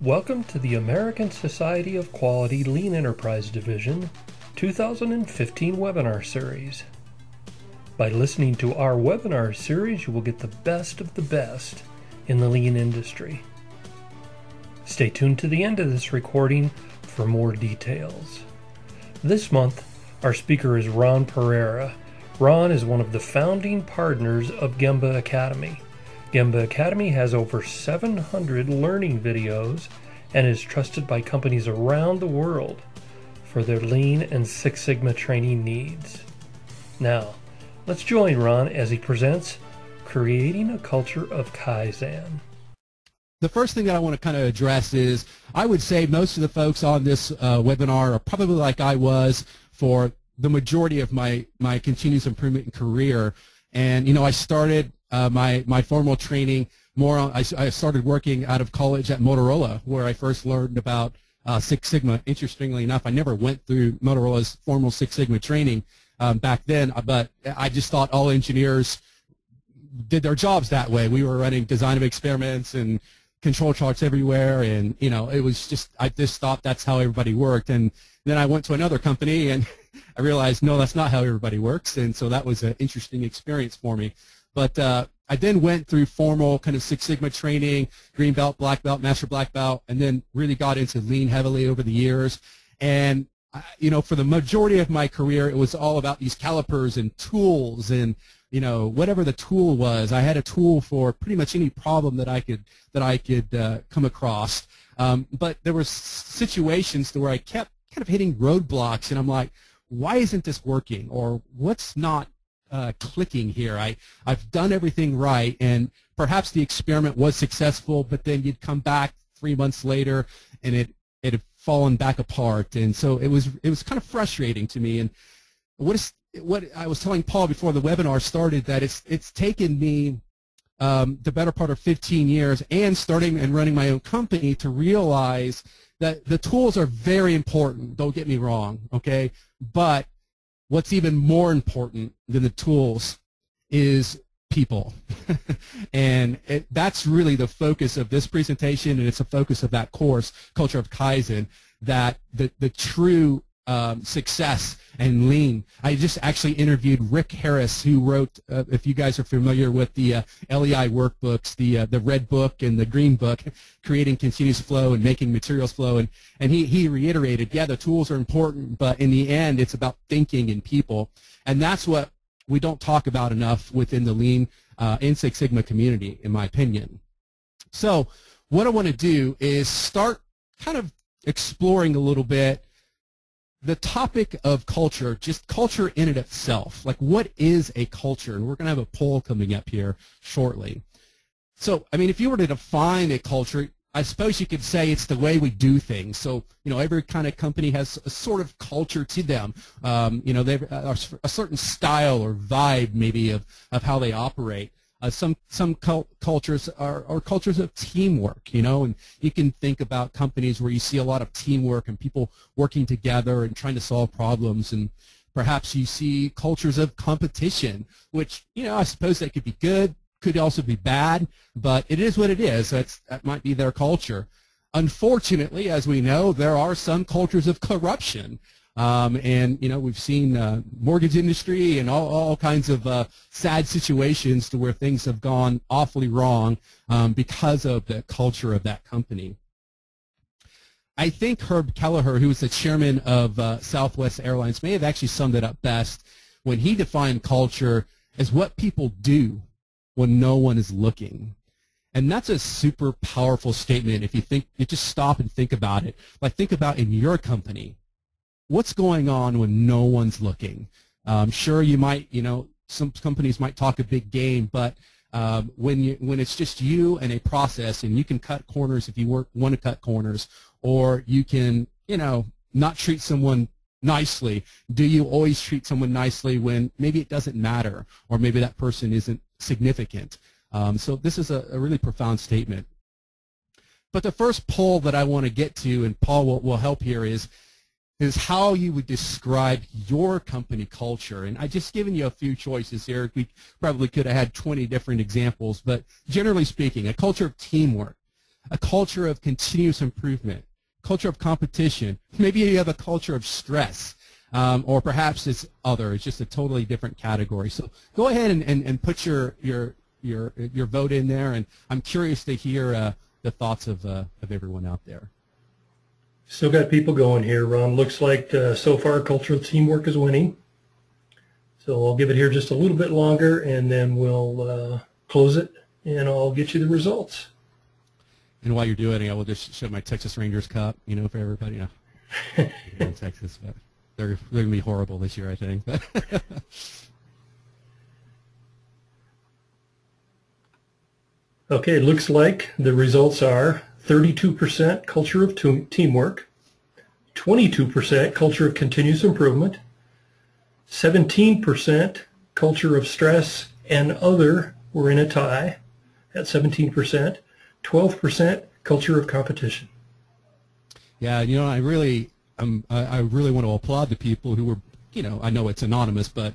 Welcome to the American Society of Quality Lean Enterprise Division 2015 webinar series. By listening to our webinar series, you will get the best of the best in the lean industry. Stay tuned to the end of this recording for more details. This month, our speaker is Ron Pereira. Ron is one of the founding partners of Gemba Academy. Gemba Academy has over 700 learning videos and is trusted by companies around the world for their Lean and Six Sigma training needs. Now, let's join Ron as he presents Creating a Culture of Kaizen. The first thing that I want to kind of address is I would say most of the folks on this webinar are probably like I was for the majority of my continuous improvement career. And, you know, I started my formal training more on, I started working out of college at Motorola, where I first learned about Six Sigma. Interestingly enough, I never went through Motorola's formal Six Sigma training back then, but I just thought all engineers did their jobs that way. We were running design of experiments and control charts everywhere, and, you know, it was just, I just thought that's how everybody worked. And then I went to another company, and I realized, no, that's not how everybody works, and so that was an interesting experience for me. But I then went through formal kind of Six Sigma training, green belt, black belt, master black belt, and then really got into lean heavily over the years. And, you know, for the majority of my career, it was all about these calipers and tools and, you know, whatever the tool was. I had a tool for pretty much any problem that I could come across. But there were situations where I kept kind of hitting roadblocks, and I'm like, why isn't this working? Or what's not clicking here? I've done everything right, and perhaps the experiment was successful, but then you'd come back 3 months later and it had fallen back apart. And so it was kind of frustrating to me. And what I was telling Paul before the webinar started, that it's taken me the better part of 15 years and starting and running my own company to realize that the tools are very important, don't get me wrong, okay? But what's even more important than the tools is people. And that's really the focus of this presentation, and it's the focus of that course, Culture of Kaizen, that the true success and lean. I just actually interviewed Rick Harris, who wrote, if you guys are familiar with the LEI workbooks, the red book and the green book, Creating Continuous Flow and Making Materials Flow, and he reiterated, yeah, the tools are important, but in the end, it's about thinking and people, and that's what we don't talk about enough within the Lean and Six Sigma community, in my opinion. So what I want to do is start kind of exploring a little bit the topic of culture, just culture in and of itself. Like, what is a culture? And we're going to have a poll coming up here shortly. So, I mean, if you were to define a culture, I suppose you could say it's the way we do things. So, you know, every kind of company has a sort of culture to them. You know, they've a certain style or vibe maybe of how they operate. Some cultures are cultures of teamwork, you know, and you can think about companies where you see a lot of teamwork and people working together and trying to solve problems, and perhaps you see cultures of competition, which, you know, I suppose that could be good, could also be bad, but it is what it is. That might be their culture. Unfortunately, as we know, there are some cultures of corruption. And, you know, we've seen mortgage industry and all kinds of sad situations to where things have gone awfully wrong because of the culture of that company. I think Herb Kelleher, who was the chairman of Southwest Airlines, may have actually summed it up best when he defined culture as what people do when no one is looking. And that's a super powerful statement if you just stop and think about it. Like, think about in your company. What's going on when no one's looking? Sure, you might, you know, some companies might talk a big game, but when it's just you and a process, and you can cut corners if you want to cut corners, or you can, you know, not treat someone nicely. Do you always treat someone nicely when maybe it doesn't matter, or maybe that person isn't significant? So this is a really profound statement. But the first poll that I want to get to, and Paul will help here, is how you would describe your company culture. And I just given you a few choices here. We probably could have had 20 different examples, but generally speaking, a culture of teamwork, a culture of continuous improvement, culture of competition. Maybe you have a culture of stress, or perhaps it's other. It's just a totally different category. So go ahead and put your vote in there, and I'm curious to hear the thoughts of everyone out there. Still got people going here, Ron. Looks like so far cultural teamwork is winning. So I'll give it here just a little bit longer, and then we'll close it, and I'll get you the results. And while you're doing it, I will just show my Texas Rangers cup, you know, for everybody. You know, in Texas, but they're going to be horrible this year, I think. Okay, it looks like the results are 32% culture of teamwork, 22% culture of continuous improvement, 17% culture of stress and other were in a tie at 17%, 12% culture of competition. Yeah, you know, I really want to applaud the people who were, you know, I know it's anonymous, but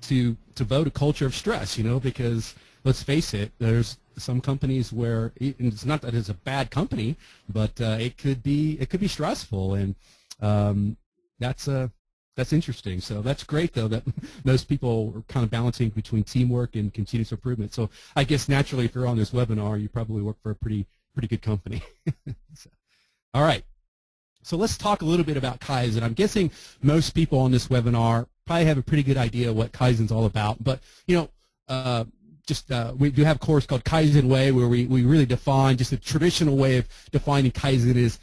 to vote a culture of stress, you know, because let's face it, there's some companies where it's not that it's a bad company, but it could be stressful, and that's interesting. So that's great, though, that most people are kind of balancing between teamwork and continuous improvement. So I guess naturally, if you're on this webinar, you probably work for a pretty good company. So, all right. So let's talk a little bit about Kaizen. I'm guessing most people on this webinar probably have a pretty good idea what Kaizen's all about. But, you know, we do have a course called Kaizen Way, where we really define just a traditional way of defining Kaizen is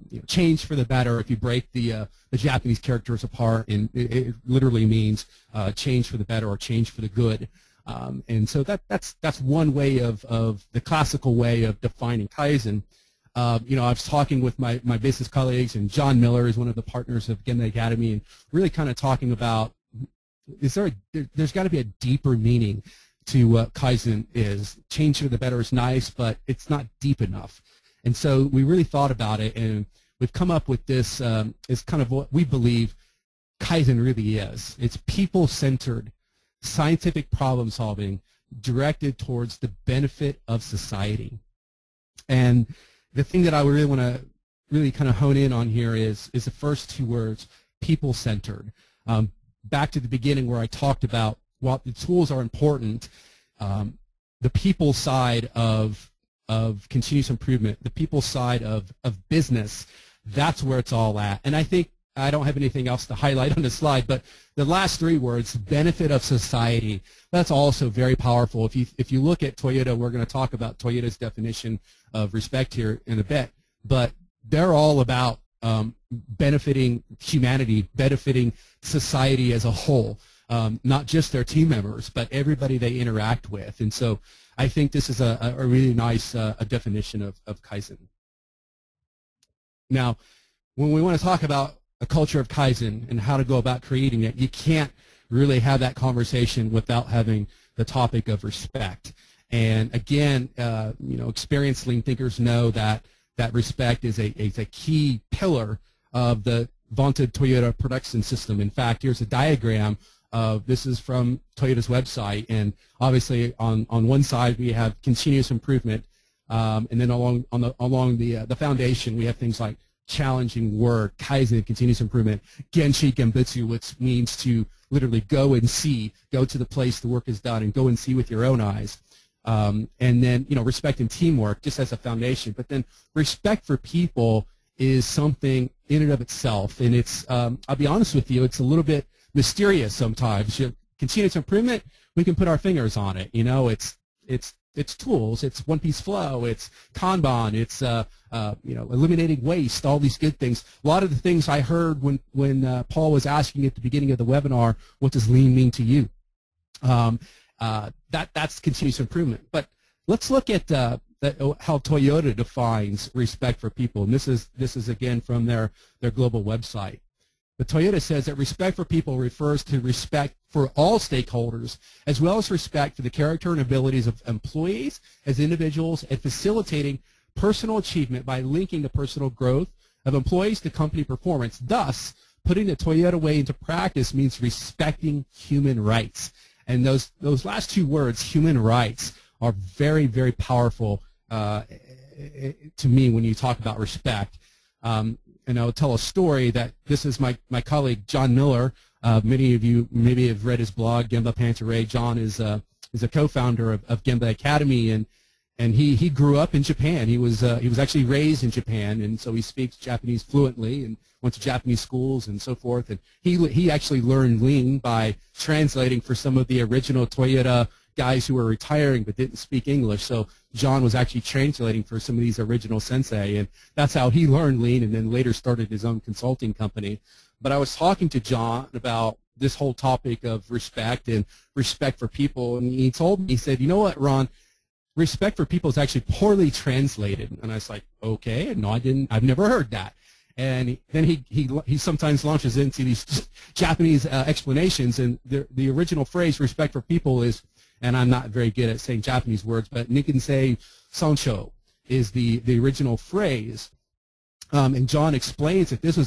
you know, change for the better. If you break the Japanese characters apart, and it literally means change for the better or change for the good. And so that's one way of the classical way of defining Kaizen. You know, I was talking with my business colleagues, and John Miller is one of the partners of Gemma Academy, and really kind of talking about there's got to be a deeper meaning to what Kaizen is. Change for the better is nice, but it's not deep enough. And so we really thought about it, and we've come up with this is kind of what we believe Kaizen really is. It's people-centered, scientific problem solving directed towards the benefit of society. And the thing that I really want to really kind of hone in on here is the first two words, people-centered. Back to the beginning where I talked about while the tools are important, the people side of continuous improvement, the people side of business, that's where it's all at. And I think I don't have anything else to highlight on the slide, but the last three words, benefit of society, that's also very powerful. If you look at Toyota, we're going to talk about Toyota's definition of respect here in a bit, but they're all about benefiting humanity, benefiting society as a whole. Not just their team members, but everybody they interact with. And so I think this is a really nice definition of Kaizen. Now, when we want to talk about a culture of Kaizen and how to go about creating it, you can't really have that conversation without having the topic of respect. And again, you know, experienced lean thinkers know that respect is a key pillar of the vaunted Toyota production system. In fact, here's a diagram. This is from Toyota's website, and obviously on one side we have continuous improvement, and then along the foundation we have things like challenging work, Kaizen, continuous improvement, Genshi Genbutsu, which means to literally go and see, go to the place the work is done and go and see with your own eyes. And then, you know, respect and teamwork just as a foundation. But then respect for people is something in and of itself, and it's I'll be honest with you, it's a little bit mysterious sometimes. Continuous improvement, we can put our fingers on it. You know, it's tools, it's one-piece flow, it's Kanban, it's you know, eliminating waste, all these good things. A lot of the things I heard when Paul was asking at the beginning of the webinar, what does lean mean to you? That's continuous improvement. But let's look at how Toyota defines respect for people, and this is again from their global website. But Toyota says that respect for people refers to respect for all stakeholders, as well as respect for the character and abilities of employees as individuals, and facilitating personal achievement by linking the personal growth of employees to company performance. Thus, putting the Toyota way into practice means respecting human rights. And those last two words, human rights, are very, very powerful to me when you talk about respect. And I'll tell a story that this is my colleague John Miller. Many of you maybe have read his blog, Gemba Pantaray. John is a co-founder of Gemba Academy, and he grew up in Japan. He was actually raised in Japan, and so he speaks Japanese fluently and went to Japanese schools and so forth. And he actually learned Lean by translating for some of the original Toyota guys who were retiring but didn't speak English. So John was actually translating for some of these original sensei, and that's how he learned Lean, and then later started his own consulting company. But I was talking to John about this whole topic of respect and respect for people, and he told me, he said, you know what, Ron, respect for people is actually poorly translated. And I was like, okay, no, I've never heard that. And then he sometimes launches into these Japanese explanations, and the original phrase respect for people is, and I'm not very good at saying Japanese words, but Nikkensei Sancho is the original phrase. And John explains that this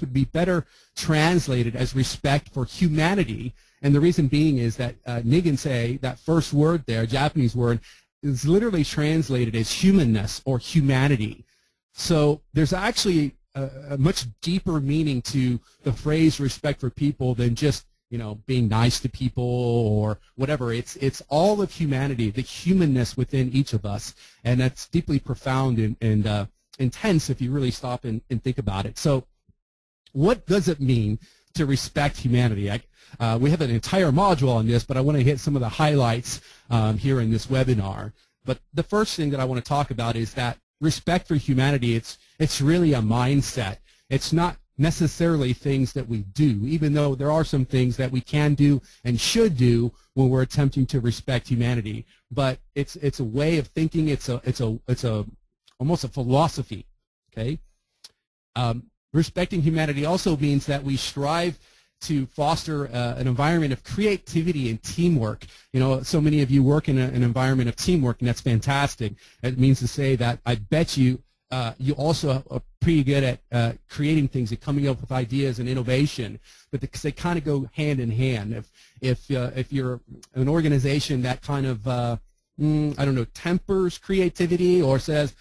would be better translated as respect for humanity. And the reason being is that Nikkensei, that first word there, Japanese word, is literally translated as humanness or humanity. So there's actually a much deeper meaning to the phrase respect for people than just, you know, being nice to people or whatever. It's all of humanity, the humanness within each of us, and that's deeply profound and intense if you really stop and think about it. So what does it mean to respect humanity? We have an entire module on this, but I want to hit some of the highlights here in this webinar. But the first thing that I want to talk about is that respect for humanity, it's really a mindset. It's not necessarily things that we do, even though there are some things that we can do and should do when we're attempting to respect humanity. But it's a way of thinking. It's almost a philosophy. Okay. Respecting humanity also means that we strive to foster an environment of creativity and teamwork. You know, so many of you work in an environment of teamwork, and that's fantastic. It means to say that I bet you you also are pretty good at creating things and coming up with ideas and innovation, but they kind of go hand in hand. If you're an organization that kind of I don't know, tempers creativity or says,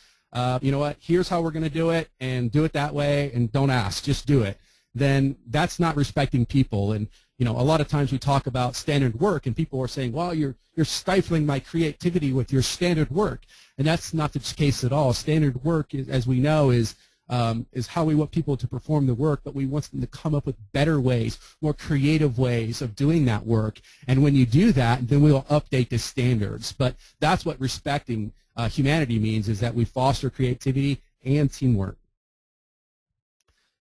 you know what, here's how we're going to do it, and do it that way, and don't ask, just do it, then that's not respecting people. And you know, a lot of times we talk about standard work, and people are saying, well, you're stifling my creativity with your standard work, and that's not the case at all. Standard work, as we know, is how we want people to perform the work, but we want them to come up with better ways, more creative ways of doing that work. And when you do that, then we'll update the standards. But that's what respecting humanity means, is that we foster creativity and teamwork.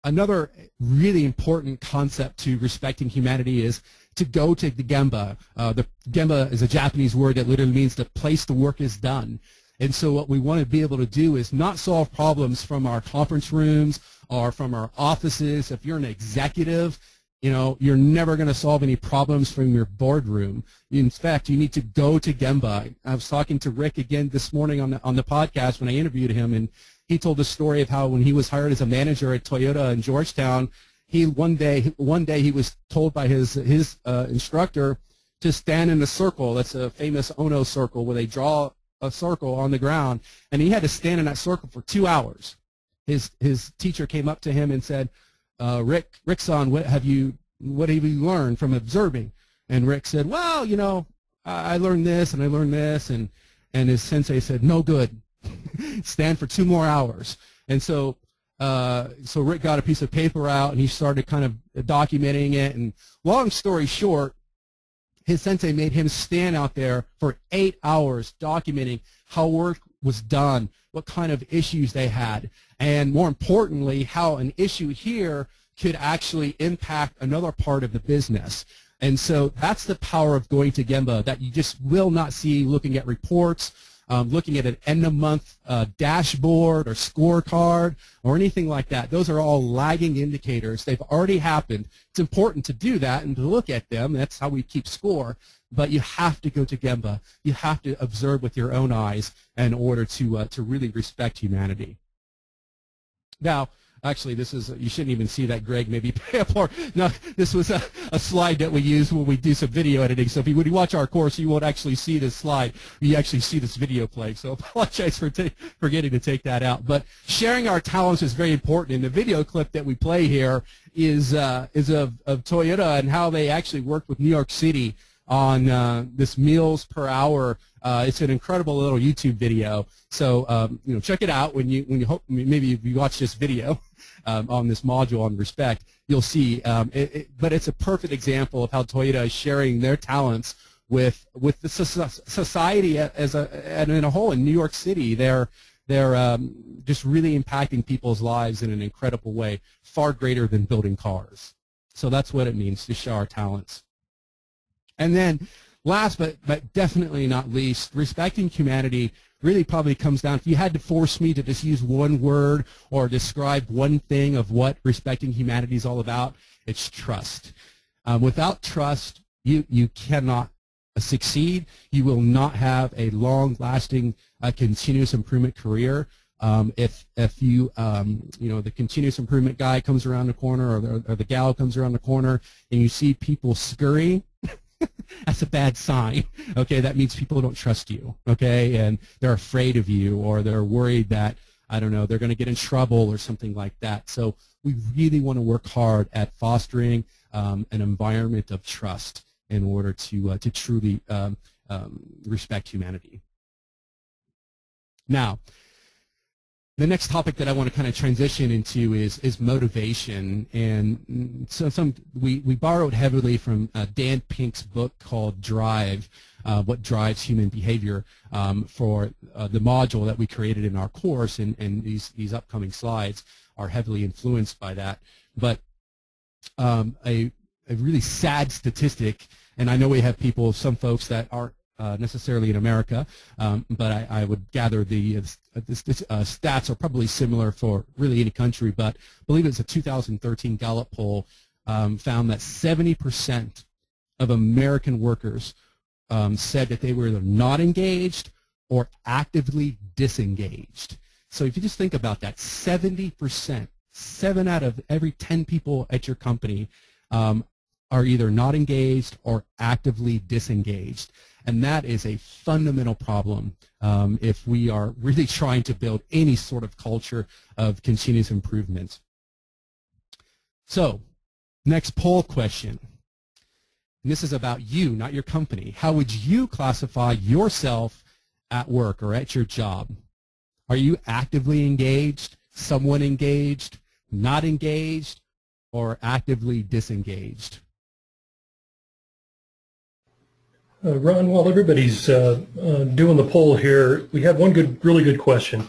Another really important concept to respecting humanity is to go to the Gemba. The Gemba is a Japanese word that literally means the place the work is done. And so what we want to be able to do is not solve problems from our conference rooms or from our offices. If you're an executive, you know, you're never going to solve any problems from your boardroom. In fact, you need to go to Gemba. I was talking to Rick again this morning on the podcast when I interviewed him, and he told the story of how when he was hired as a manager at Toyota in Georgetown, one day he was told by his instructor to stand in a circle. That's a famous Ono circle where they draw a circle on the ground, and he had to stand in that circle for 2 hours. His teacher came up to him and said, Rick-san, what have you learned from observing? And Rick said, well, you know, I learned this and I learned this, and his sensei said, no good. Stand for 2 more hours. And so Rick got a piece of paper out, and he started kind of documenting it. And long story short, his sensei made him stand out there for 8 hours documenting how work was done, what kind of issues they had, and more importantly, how an issue here could actually impact another part of the business. And so that's the power of going to Gemba, that you just will not see looking at reports, looking at an end-of-month dashboard or scorecard or anything like that. Those are all lagging indicators. They've already happened. It's important to do that and to look at them. That's how we keep score. But you have to go to Gemba. You have to observe with your own eyes in order to really respect humanity. Now, Actually, this is, you shouldn't even see that, Greg. Maybe pay up or, no, this was a slide that we use when we do some video editing. So when you watch our course, you won't actually see this slide. You actually see this video play. So apologize for forgetting to take that out. But sharing our talents is very important. And the video clip that we play here is of Toyota and how they actually worked with New York City on this meals per hour. It's an incredible little YouTube video. So check it out when you hope, maybe if you watch this video on this module on respect, you'll see. But it's a perfect example of how Toyota is sharing their talents with the society as in a whole in New York City. They're just really impacting people's lives in an incredible way, far greater than building cars. So that's what it means to share our talents. And then last but definitely not least, respecting humanity really probably comes down, if you had to force me to just use one word or describe one thing of what respecting humanity is all about, it's trust. Without trust, you cannot succeed. You will not have a long-lasting continuous improvement career. If you the continuous improvement guy comes around the corner or the gal comes around the corner and you see people scurrying, that's a bad sign. Okay, that means people don't trust you. Okay, and they're afraid of you, or they're worried that, I don't know, they're going to get in trouble or something like that. So we really want to work hard at fostering an environment of trust in order to truly respect humanity. Now, the next topic that I want to kind of transition into is motivation, and so we borrowed heavily from Dan Pink's book called Drive, What Drives Human Behavior, for the module that we created in our course, and these upcoming slides are heavily influenced by that. But a really sad statistic, and I know we have some folks that aren't necessarily in America, but I would gather the stats are probably similar for really any country, but I believe it's a 2013 Gallup poll found that 70% of American workers said that they were either not engaged or actively disengaged. So if you just think about that, 70%, 7 out of every 10 people at your company are either not engaged or actively disengaged. And that is a fundamental problem if we are really trying to build any sort of culture of continuous improvement. So, next poll question. And this is about you, not your company. How would you classify yourself at work or at your job? Are you actively engaged, somewhat engaged, not engaged, or actively disengaged? Ron, while everybody's doing the poll here, we have one really good question.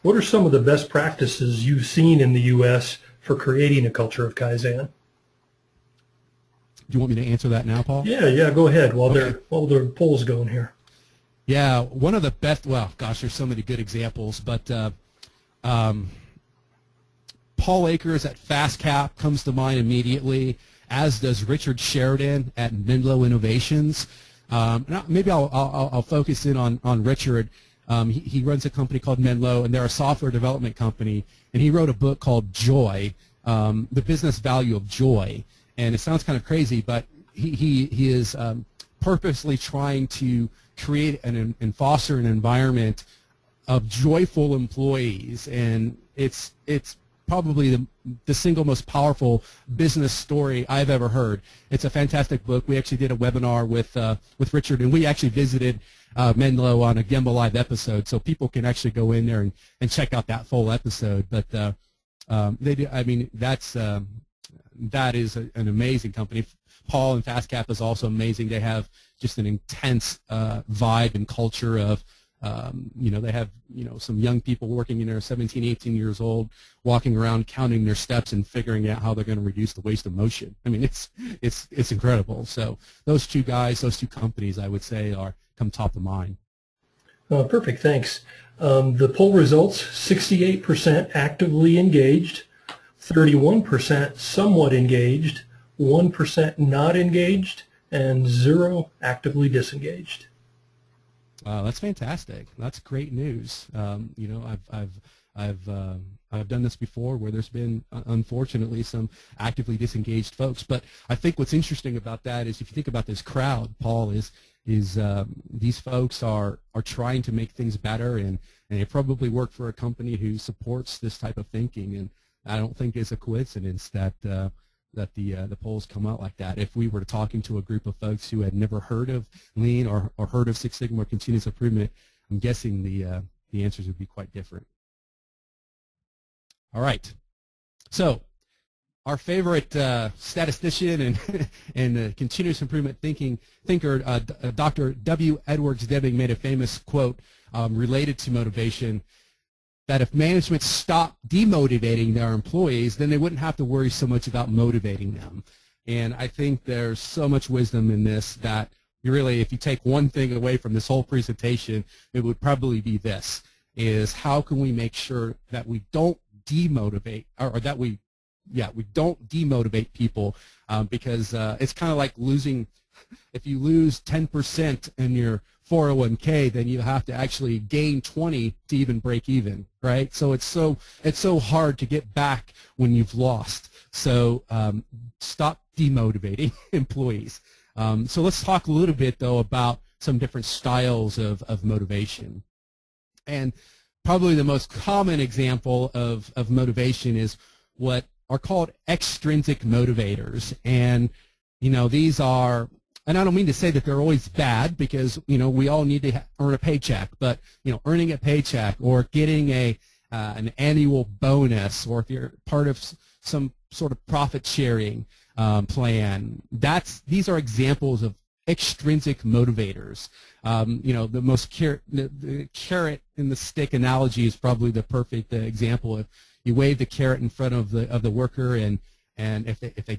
What are some of the best practices you've seen in the U.S. for creating a culture of Kaizen? Do you want me to answer that now, Paul? Yeah, go ahead while the poll's going here. Yeah, one of the best, well, gosh, there's so many good examples, but Paul Akers at FastCap comes to mind immediately, as does Richard Sheridan at Menlo Innovations. Maybe I'll focus in on Richard. He runs a company called Menlo, and they're a software development company, and he wrote a book called Joy, The Business Value of Joy. And it sounds kind of crazy, but he is purposely trying to create and foster an environment of joyful employees, and it's probably the single most powerful business story I've ever heard. It's a fantastic book. We actually did a webinar with Richard, and we actually visited Menlo on a Gemba Live episode, so people can actually go in there and check out that full episode. But they do. I mean, that is an amazing company. Paul and FastCap is also amazing. They have just an intense vibe and culture of, they have, some young people working in there, 17, 18 years old, walking around counting their steps and figuring out how they're going to reduce the waste of motion. I mean, it's incredible. So those two guys, those two companies, I would say, come top of mind. Perfect, thanks. The poll results: 68% actively engaged, 31% somewhat engaged, 1% not engaged, and 0 actively disengaged. That's fantastic. That's great news. You know, I've done this before where there's been, unfortunately, some actively disengaged folks. But I think what's interesting about that is if you think about this crowd, Paul, is these folks are trying to make things better, and they probably work for a company who supports this type of thinking. And I don't think it's a coincidence that the polls come out like that. If we were talking to a group of folks who had never heard of Lean or heard of Six Sigma or continuous improvement, I'm guessing the answers would be quite different. All right. So our favorite statistician and continuous improvement thinker, Dr. W. Edwards Deming, made a famous quote related to motivation, that if management stopped demotivating their employees, then they wouldn't have to worry so much about motivating them. And I think there's so much wisdom in this that you really, if you take one thing away from this whole presentation, it would probably be this, is how can we make sure that we don't demotivate, or that we don't demotivate people, because it's kind of like losing, if you lose 10% in your 401k, then you have to actually gain 20 to even break even, right? So it's so hard to get back when you've lost. So stop demotivating employees. So let's talk a little bit though about some different styles of motivation. And probably the most common example of motivation is what are called extrinsic motivators. And you know, these are, and I don't mean to say that they're always bad, because you know we all need to earn a paycheck. But you know, earning a paycheck or getting an annual bonus, or if you're part of some sort of profit sharing plan, these are examples of extrinsic motivators. You know, the carrot and the stick analogy is probably the perfect example. If you wave the carrot in front of the worker, and if they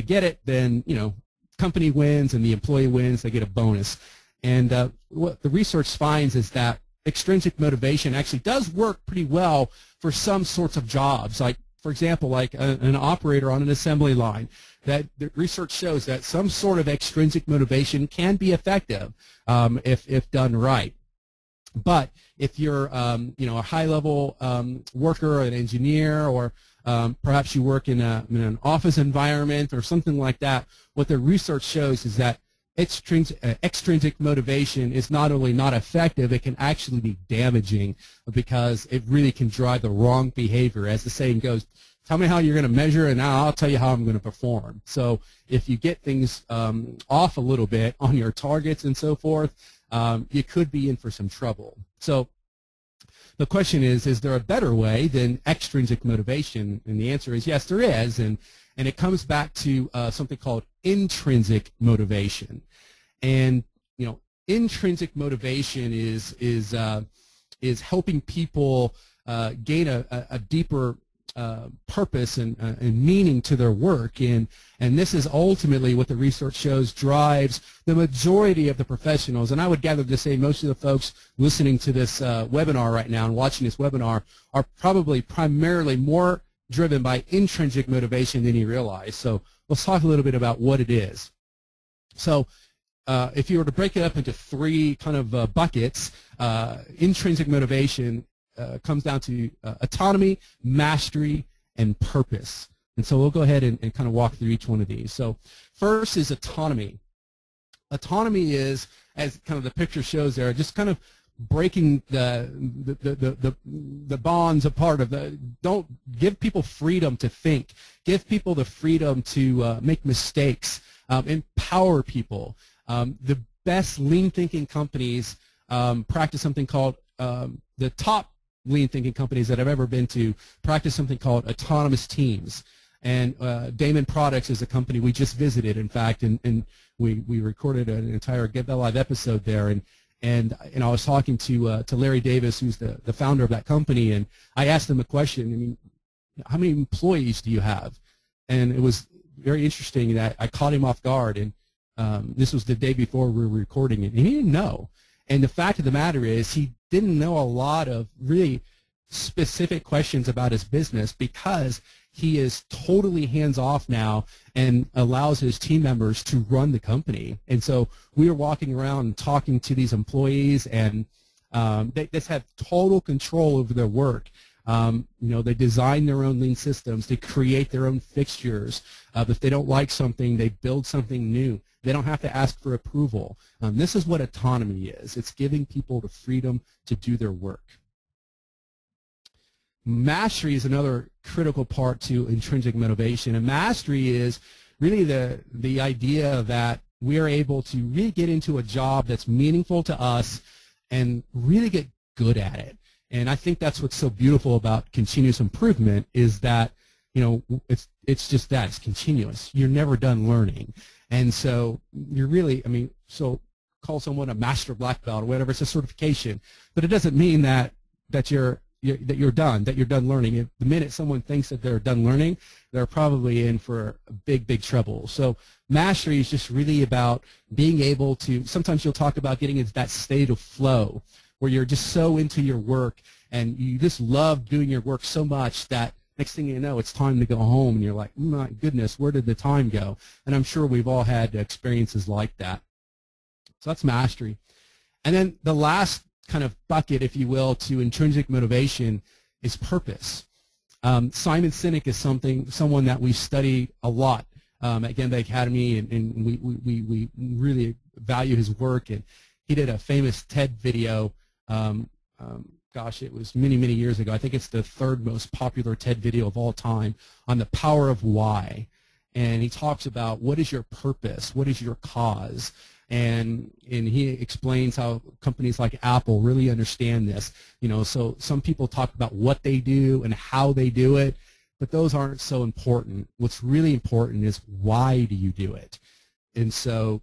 get it, then you know, company wins and the employee wins, they get a bonus. And what the research finds is that extrinsic motivation actually does work pretty well for some sorts of jobs. Like, for example, like an operator on an assembly line, that the research shows that some sort of extrinsic motivation can be effective if done right. But if you're you know, a high-level worker, or an engineer, or perhaps you work in an office environment or something like that, what the research shows is that extrinsic motivation is not only not effective, it can actually be damaging, because it really can drive the wrong behavior. As the saying goes, tell me how you're going to measure, and now I'll tell you how I'm going to perform. So if you get things off a little bit on your targets and so forth, you could be in for some trouble. So the question is there a better way than extrinsic motivation? And the answer is yes, there is. And it comes back to something called intrinsic motivation. And you know, intrinsic motivation is helping people gain a deeper purpose and meaning to their work, and this is ultimately what the research shows drives the majority of the professionals. And I would gather to say most of the folks listening to this webinar right now and watching this webinar are probably primarily more driven by intrinsic motivation than you realize. So let's talk a little bit about what it is. So if you were to break it up into three kind of buckets, intrinsic motivation comes down to autonomy, mastery, and purpose. And so we'll go ahead and kind of walk through each one of these. So first is autonomy. Autonomy is, as kind of the picture shows there, just kind of breaking the bonds apart of don't give people freedom to think, give people the freedom to make mistakes, empower people. The best lean thinking companies practice something called the top lean thinking companies that I've ever been to practice something called autonomous teams. And Damon Products is a company we just visited, in fact, and we recorded an entire Get That Live episode there. And I was talking to Larry Davis, who's the founder of that company, and I asked him a question. I mean, how many employees do you have? And it was very interesting that I caught him off guard, and this was the day before we were recording it, and he didn't know. And the fact of the matter is, he didn't know a lot of really specific questions about his business, because he is totally hands-off now and allows his team members to run the company. And so we are walking around and talking to these employees, and they just have total control over their work. They design their own lean systems. They create their own fixtures. If they don't like something, they build something new. They don't have to ask for approval. This is what autonomy is. It's giving people the freedom to do their work. Mastery is another critical part to intrinsic motivation, and mastery is really the idea that we are able to really get into a job that's meaningful to us and really get good at it. And I think that's what's so beautiful about continuous improvement is that, it's just that, it's continuous. You're never done learning. And so you're really, so call someone a master black belt or whatever, it's a certification, but it doesn't mean that you're done learning. If the minute someone thinks that they're done learning, they're probably in for big trouble. So mastery is just really about being able to, sometimes you'll talk about getting into that state of flow where you're just so into your work and you just love doing your work so much that next thing you know, it's time to go home and you're like, my goodness, where did the time go? And I'm sure we've all had experiences like that. So that's mastery. And then the last kind of bucket, if you will, to intrinsic motivation is purpose. Simon Sinek is someone that we study a lot at Gemba Academy, and we really value his work. And he did a famous TED video. Gosh, it was many years ago. I think it's the third most popular TED video of all time on the power of why. And he talks about what is your purpose, what is your cause. And he explains how companies like Apple really understand this. So some people talk about what they do and how they do it, but those aren't so important. What's really important is why do you do it? And so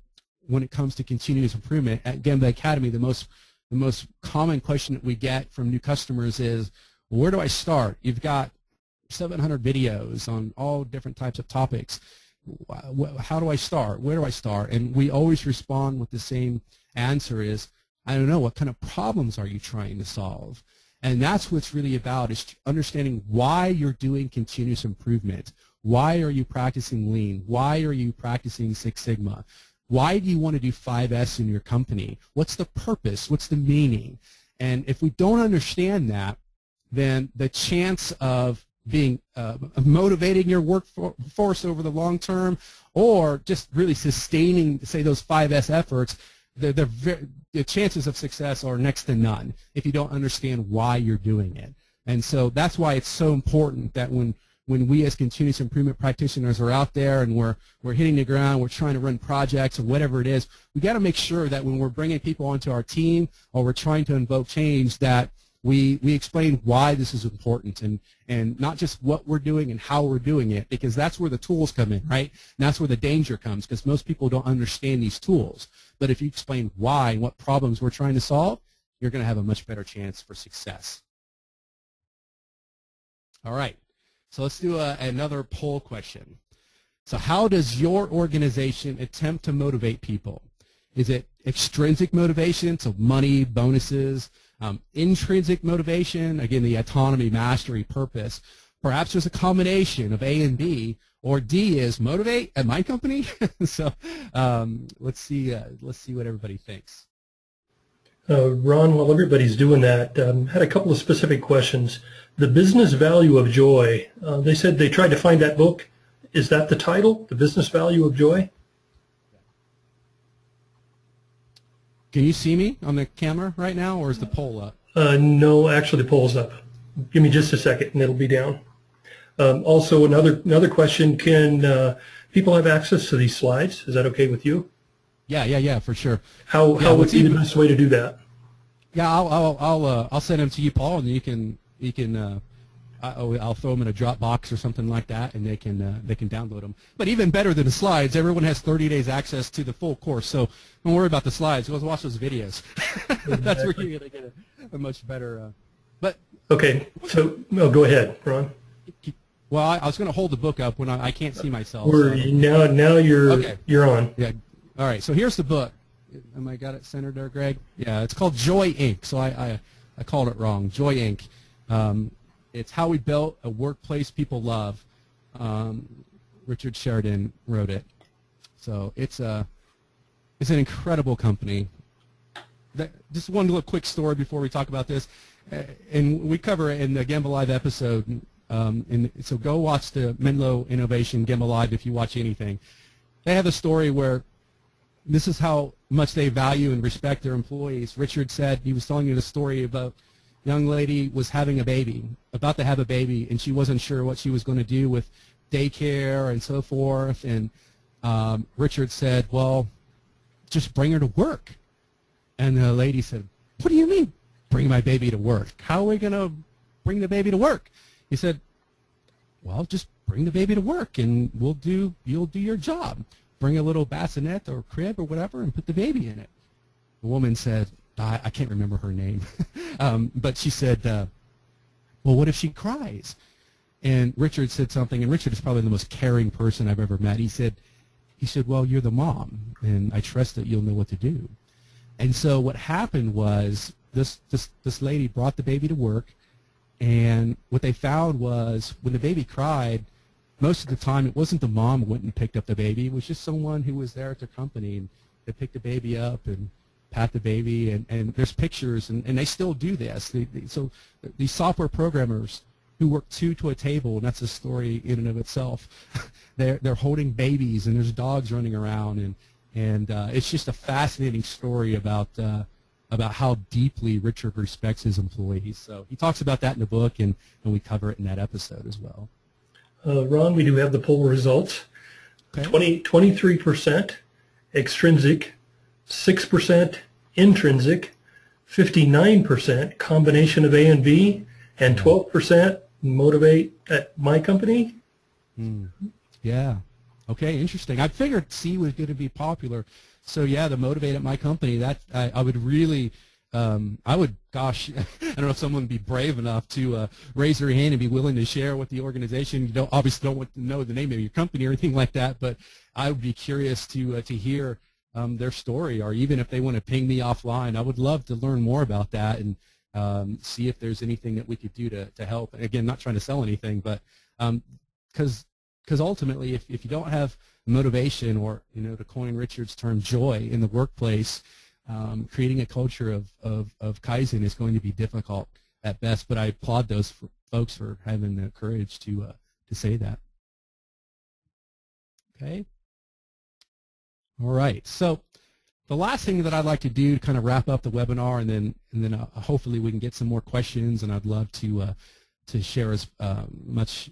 when it comes to continuous improvement, at Gemba Academy, the most common question that we get from new customers is, where do I start? You've got 700 videos on all different types of topics. How do I start? Where do I start? And we always respond with the same answer is, I don't know, what kind of problems are you trying to solve? And that's what's really about, is understanding why you're doing continuous improvement. Why are you practicing lean? Why are you practicing Six Sigma? Why do you want to do 5S in your company? What's the purpose? What's the meaning? And if we don't understand that, then the chance of being motivating your workforce over the long term, or just really sustaining, say, those 5S efforts, the chances of success are next to none if you don't understand why you're doing it. And so that's why it's so important that when we as continuous improvement practitioners are out there and we're hitting the ground, we're trying to run projects or whatever it is, we got to make sure that when we're bringing people onto our team or we're trying to invoke change, that we explain why this is important, and not just what we're doing and how we're doing it, because that's where the tools come in, right? And that's where the danger comes, because most people don't understand these tools. But if you explain why and what problems we're trying to solve, you're going to have a much better chance for success. All right, so let's do another poll question. So how does your organization attempt to motivate people? Is it extrinsic motivation, so money, bonuses, intrinsic motivation, again, the autonomy, mastery, purpose? Perhaps there's a combination of A and B, or D is motivate at my company. So let's see what everybody thinks. Ron, while everybody's doing that, had a couple of specific questions. The Business Value of Joy. They said they tried to find that book. Is that the title, The Business Value of Joy? Can you see me on the camera right now, or is the poll up? No, actually the poll's up. Give me just a second and it'll be down. Also, another question, can people have access to these slides? Is that okay with you? Yeah, for sure. How would be the best way to do that? Yeah, I'll send them to you, Paul, and you can I'll throw them in a Dropbox or something like that, and they can download them. But even better than the slides, everyone has 30 days access to the full course. So don't worry about the slides. Go watch those videos. That's where you're going to get a much better. But okay, so go ahead, Ron. Well, I was going to hold the book up when I can't see myself. Now you're on. Yeah. All right. So here's the book. Am I got it centered there, Greg? Yeah. It's called Joy Inc. So I called it wrong. Joy Inc. It's how we built a workplace people love. Richard Sheridan wrote it. So it's an incredible company. Just one little quick story before we talk about this, and we cover it in the Gemba Live episode. So go watch the Menlo Innovation Gemba Live if you watch anything. They have a story where this is how much they value and respect their employees. Richard said he was telling you the story about a young lady was having a baby, about to have a baby, and she wasn't sure what she was going to do with daycare and so forth. And Richard said, well, just bring her to work. And the lady said, what do you mean, bring my baby to work? How are we going to bring the baby to work? He said, well, just bring the baby to work, and you'll do your job. Bring a little bassinet or crib or whatever and put the baby in it. The woman said, I can't remember her name, but she said, well, what if she cries? And Richard said something, and Richard is probably the most caring person I've ever met. He said, well, you're the mom, and I trust that you'll know what to do. And so what happened was this lady brought the baby to work, and what they found was when the baby cried, most of the time it wasn't the mom who went and picked up the baby. It was just someone who was there at the company, and they picked the baby up and pat the baby, and there's pictures, and they still do this. So these software programmers who work two to a table, and that's a story in and of itself, they're holding babies, and there's dogs running around, and it's just a fascinating story about how deeply Richard respects his employees. So he talks about that in the book, and we cover it in that episode as well. Ron, we do have the poll results. Okay. 23% extrinsic, 6% intrinsic, 59% combination of A and B, and 12% motivate at my company. Yeah. Okay, interesting. I figured C was going to be popular. So yeah, the motivate at my company, that I would really, gosh, I don't know if someone would be brave enough to raise their hand and be willing to share with the organization. You obviously don't want to know the name of your company or anything like that, but I would be curious to hear their story, or even if they want to ping me offline. I would love to learn more about that and see if there's anything that we could do to help. Again, not trying to sell anything, but because ultimately, if you don't have motivation, or to coin Richard's term, joy in the workplace, creating a culture of Kaizen is going to be difficult at best. But I applaud those folks for having the courage to say that. Okay. All right. So the last thing that I'd like to do to kind of wrap up the webinar, and then hopefully we can get some more questions, and I'd love to share as much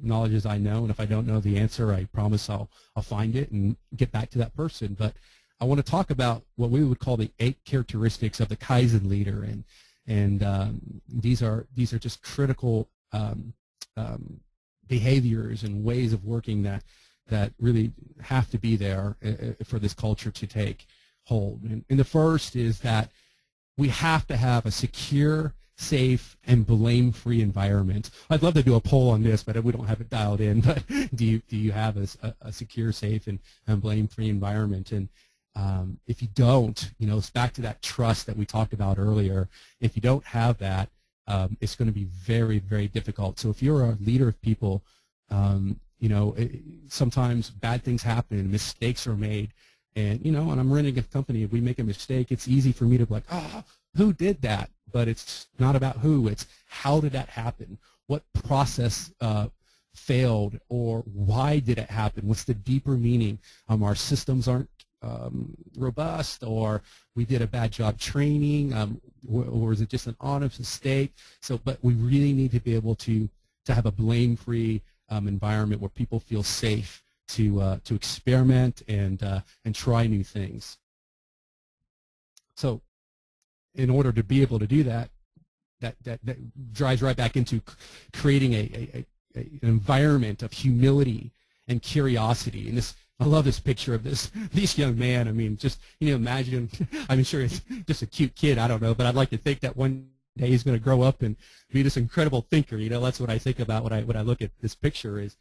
knowledge as I know, and if I don't know the answer, I promise I'll find it and get back to that person. But I want to talk about what we would call the 8 characteristics of the Kaizen leader, and these are just critical behaviors and ways of working that really have to be there for this culture to take hold. And the first is that we have to have a secure, safe, and blame-free environment. I'd love to do a poll on this, but we don't have it dialed in. But do you have a secure, safe, and blame-free environment? And if you don't, it's back to that trust that we talked about earlier. If you don't have that, it's going to be very, very difficult. So if you're a leader of people, sometimes bad things happen, mistakes are made, and when I'm running a company, if we make a mistake, it's easy for me to be like, who did that? But it's not about who, it's how did that happen? What process failed, or why did it happen? What's the deeper meaning? Our systems aren't robust, or we did a bad job training, or is it just an honest mistake? But we really need to be able to have a blame-free environment where people feel safe to experiment and try new things. So in order to be able to do that, that drives right back into creating an environment of humility and curiosity. And I love this picture of this young man. I mean, just imagine. I'm sure it's just a cute kid. I don't know, but I'd like to think that one day he's going to grow up and be this incredible thinker. That's what I think about when I look at this picture is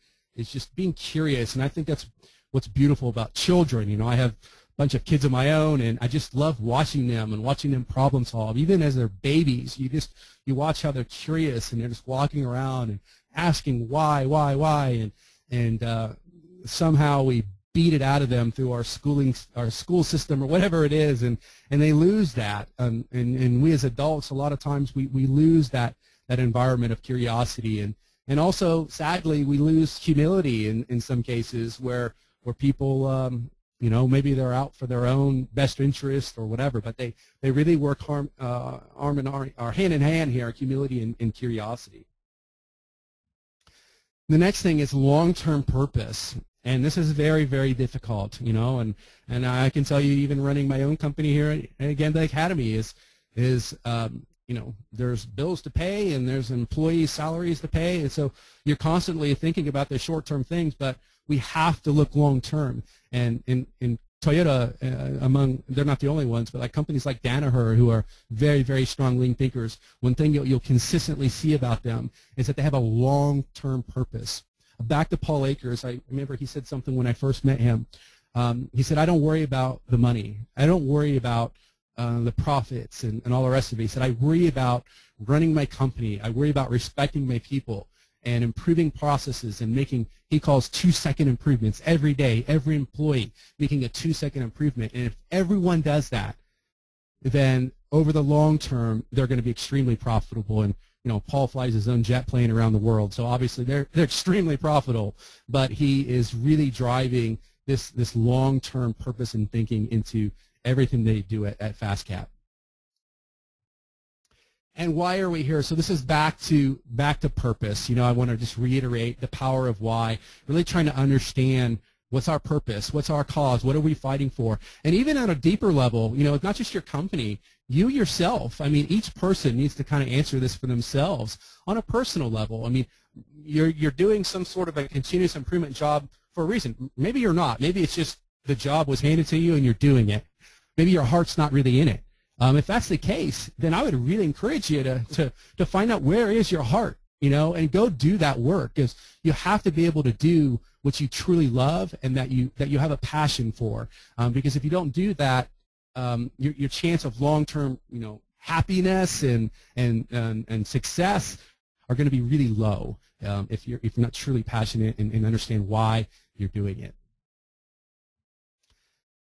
just being curious. And I think that's what's beautiful about children. I have a bunch of kids of my own, and I just love watching them problem solve. Even as they're babies, you watch how they're curious, and they're just walking around and asking why, somehow we beat it out of them through our school system or whatever it is, and they lose that. And we as adults, a lot of times we lose that environment of curiosity, and also sadly we lose humility in some cases where people maybe they're out for their own best interest or whatever, but they really work hand in hand here, humility and curiosity. The next thing is long-term purpose. And this is very, very difficult, and I can tell you, even running my own company here, and again, the Academy is there's bills to pay and there's employee salaries to pay, and so you're constantly thinking about the short-term things, but we have to look long-term. And in Toyota, they're not the only ones, but like companies like Danaher, who are very, very strong lean thinkers, one thing you'll consistently see about them is that they have a long-term purpose. Back to Paul Akers, I remember he said something when I first met him. He said, I don't worry about the money. I don't worry about the profits and all the rest of it. He said, I worry about running my company. I worry about respecting my people and improving processes and making, he calls 2-second improvements every day, every employee making a 2-second improvement. And if everyone does that, then over the long term, they're going to be extremely profitable. And Paul flies his own jet plane around the world, so obviously they're extremely profitable. But he is really driving this long-term purpose and thinking into everything they do at FastCap. And why are we here? So this is back to purpose. I want to just reiterate the power of why. Really trying to understand what's our purpose, what's our cause, what are we fighting for, and even at a deeper level, it's not just your company. You yourself, each person needs to kind of answer this for themselves on a personal level. You're doing some sort of a continuous improvement job for a reason. Maybe you're not. Maybe it's just the job was handed to you and you're doing it. Maybe your heart's not really in it. If that's the case, then I would really encourage you to find out where is your heart, and go do that work, because you have to be able to do what you truly love and that you have a passion for. Because if you don't do that, your chance of long-term, happiness and success are going to be really low if you're not truly passionate and understand why you're doing it.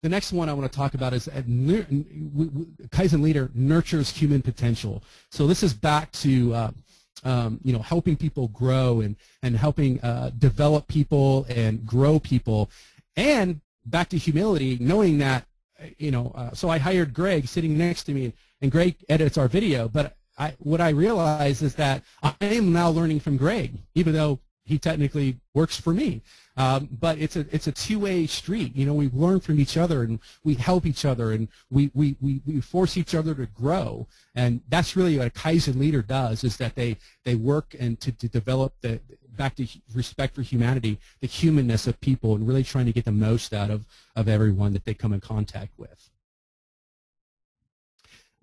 The next one I want to talk about is Kaizen leader nurtures human potential. So this is back to helping people grow and helping develop people and grow people, and back to humility, knowing that so I hired Greg sitting next to me, and Greg edits our video, but what I realized is that I am now learning from Greg, even though he technically works for me. But it's a two-way street. We learn from each other and we help each other and we force each other to grow. And that's really what a Kaizen leader does, is that they work and to develop back to respect for humanity, the humanness of people, and really trying to get the most out of everyone that they come in contact with.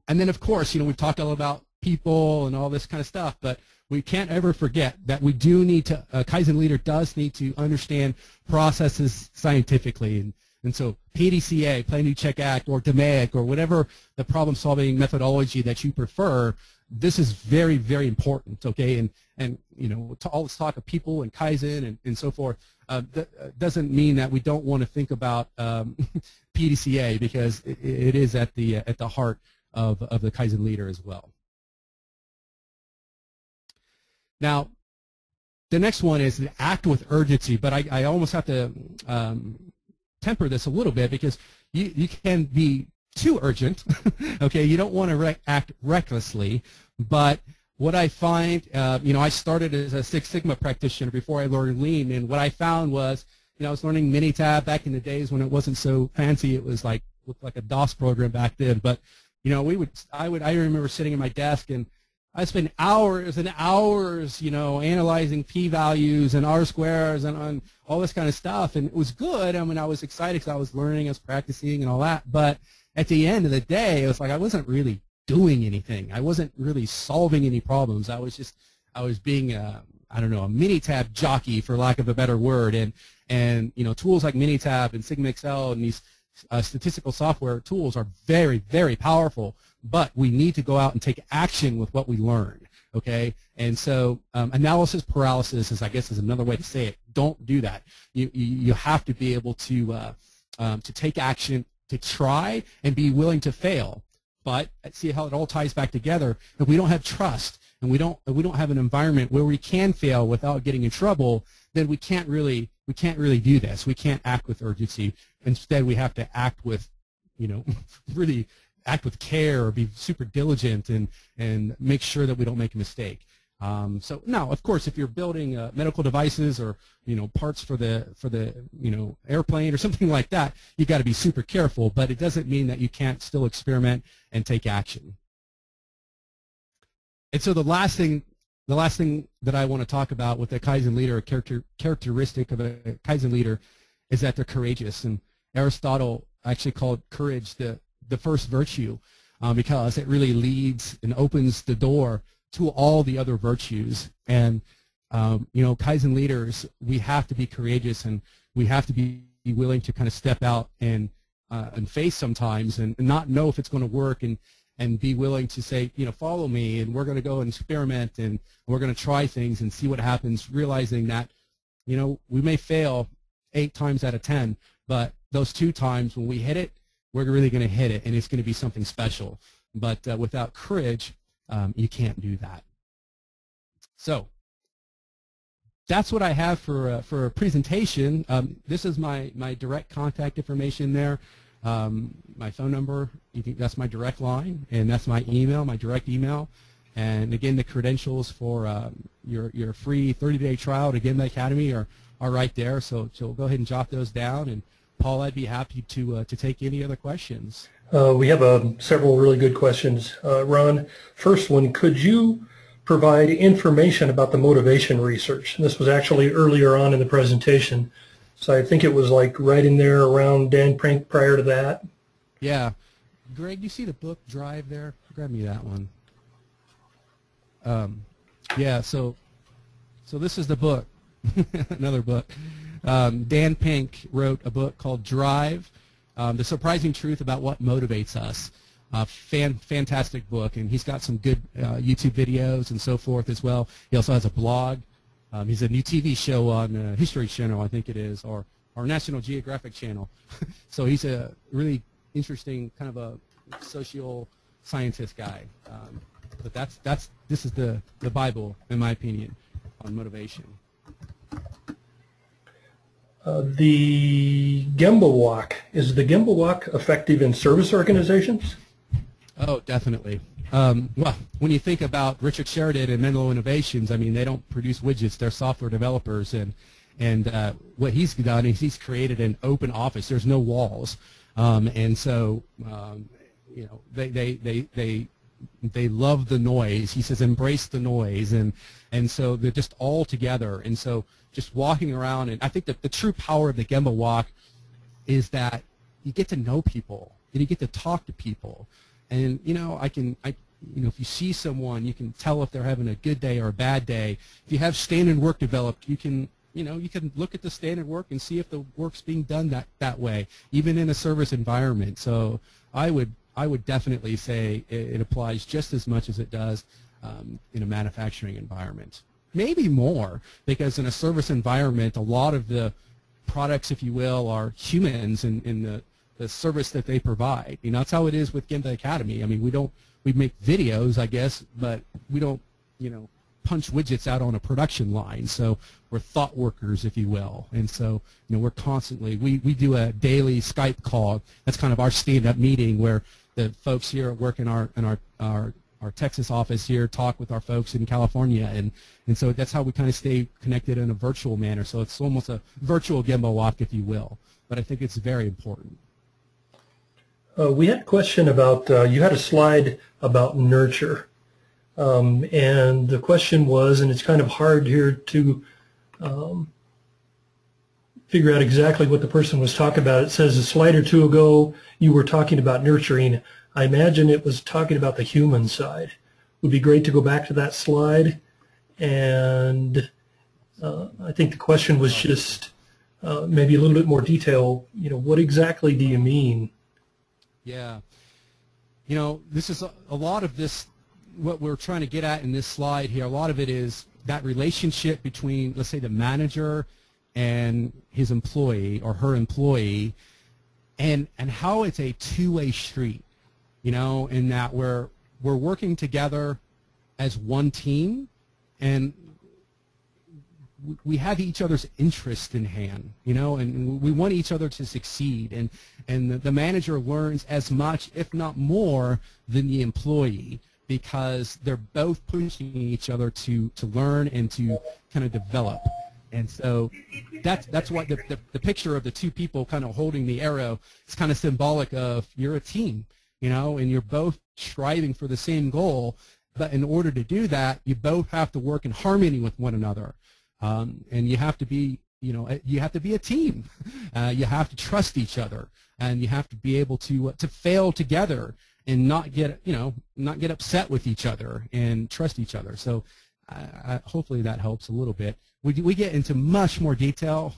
And then, of course, we've talked all about people and all this kind of stuff, but we can't ever forget that we do need to, a Kaizen leader does need to understand processes scientifically. And so PDCA, Plan, Do, Check, Act, or DMAIC, or whatever the problem-solving methodology that you prefer, this is very, very important, okay? And all this talk of people and Kaizen and so forth doesn't mean that we don't want to think about PDCA, because it is at the heart of the Kaizen leader as well. Now, the next one is act with urgency, but I almost have to temper this a little bit, because you can be too urgent, okay? You don't want to act recklessly, but what I find, I started as a Six Sigma practitioner before I learned Lean, and what I found was, I was learning Minitab back in the days when it wasn't so fancy. It was looked like a DOS program back then, but I remember sitting at my desk and I spent hours and hours, analyzing p-values and r-squares and all this kind of stuff, and it was good. I was excited because I was learning, I was practicing and all that, but at the end of the day, it was like I wasn't really doing anything. I wasn't really solving any problems. I was being a Minitab jockey, for lack of a better word, and tools like Minitab and Sigma Excel and these statistical software tools are very, very powerful, but we need to go out and take action with what we learned, okay? And so analysis paralysis is another way to say it. don't do that. You have to be able to take action, to try, and be willing to fail. But see how it all ties back together. If we don't have trust, and we don't have an environment where we can fail without getting in trouble, then we can't really do this. We can't act with urgency. Instead, we have to act with, really act with care, or be super diligent, and make sure that we don't make a mistake. So now, of course, if you're building medical devices or parts for the airplane or something like that, you got to be super careful. But it doesn't mean that you can't still experiment and take action. And so the last thing that I want to talk about with a Kaizen leader, a characteristic of a Kaizen leader, is that they're courageous. And Aristotle actually called courage the first virtue, because it really leads and opens the door to all the other virtues. And Kaizen leaders, we have to be courageous, and we have to be willing to kind of step out and face sometimes, and not know if it's going to work, and be willing to say, follow me, and we're going to go and experiment, and we're going to try things and see what happens, realizing that we may fail 8 times out of 10, but those 2 times when we hit it, we're really going to hit it, and it's going to be something special. But without courage, you can't do that. So that's what I have for a presentation. This is my direct contact information there. My phone number, that's my direct line, and that's my email, my direct email. And again, the credentials for your free 30-day trial to Gemba Academy are right there. So go ahead and jot those down. And Paul, I'd be happy to take any other questions. We have several really good questions. Ron, first one, could you provide information about the motivation research? And this was actually earlier on in the presentation. So I think it was like right in there around Dan Prank prior to that. Yeah. Greg, do you see the book Drive there? Grab me that one. Yeah, so this is the book, another book. Dan Pink wrote a book called Drive, The Surprising Truth About What Motivates Us. Fantastic book, and he's got some good YouTube videos and so forth as well. He also has a blog. He's a new TV show on History Channel, I think it is, or National Geographic Channel. So he's a really interesting kind of a social scientist guy. But this is the Bible, in my opinion, on motivation. The Gemba Walk, is the Gemba Walk effective in service organizations? Oh, definitely. Well, when you think about Richard Sheridan and Menlo Innovations, I mean, they don't produce widgets; they're software developers, and what he's done is he's created an open office. There's no walls, and so they love the noise. He says, embrace the noise, and so they're just all together. And so just walking around, and I think that the true power of the Gemba Walk is that you get to know people and you get to talk to people. And if you see someone, you can tell if they're having a good day or a bad day. If you have standard work developed, you can look at the standard work and see if the work's being done that way, even in a service environment. So I would definitely say it applies just as much as it does in a manufacturing environment. Maybe more, because in a service environment, a lot of the products, if you will, are humans in the service that they provide. That's how it is with Gemba Academy. I mean, we make videos, I guess, but we don't, punch widgets out on a production line. So we're thought workers, if you will. And so, we're constantly, we do a daily Skype call. That's kind of our stand-up meeting where the folks here work in our Texas office here talk with our folks in California. And so that's how we kind of stay connected in a virtual manner. So it's almost a virtual Gemba Walk, if you will. But I think it's very important. We had a question about, you had a slide about nurture, and the question was, and it's kind of hard here to figure out exactly what the person was talking about. It says a slide or two ago you were talking about nurturing. I imagine it was talking about the human side. It would be great to go back to that slide, and I think the question was just maybe a little bit more detail. What exactly do you mean? Yeah. This is a lot of this, what we're trying to get at in this slide here, a lot of it is that relationship between, let's say, the manager and his employee or her employee, and how it's a two-way street, in that we're working together as one team, and we have each other's interest in hand, and we want each other to succeed, and the manager learns as much, if not more, than the employee, because they're both pushing each other to learn and to kind of develop. And so that's why the picture of the two people kind of holding the arrow is kind of symbolic of you're a team, and you're both striving for the same goal. But in order to do that, you both have to work in harmony with one another, and you have to be, you have to be a team. You have to trust each other, and you have to be able to fail together and not get upset with each other and trust each other. So hopefully that helps a little bit. We get into much more detail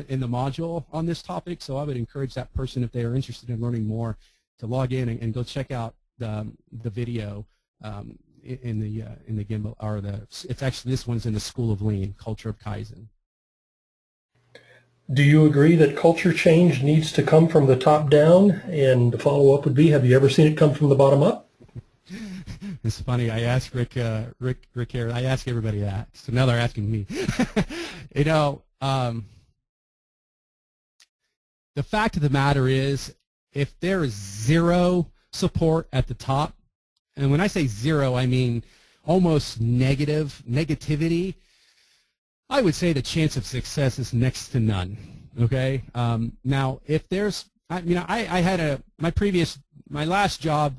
in the module on this topic, so I would encourage that person, if they are interested in learning more, to log in and go check out the video in the Gimbal, or it's actually, this one's in the School of Lean, Culture of Kaizen. Do you agree that culture change needs to come from the top down? And the follow-up would be, have you ever seen it come from the bottom up? It's funny. I asked Rick here. I ask everybody that. So now they're asking me. The fact of the matter is, if there is zero support at the top, and when I say zero, I mean almost negativity, I would say the chance of success is next to none. Okay. Now, if there's, I had my last job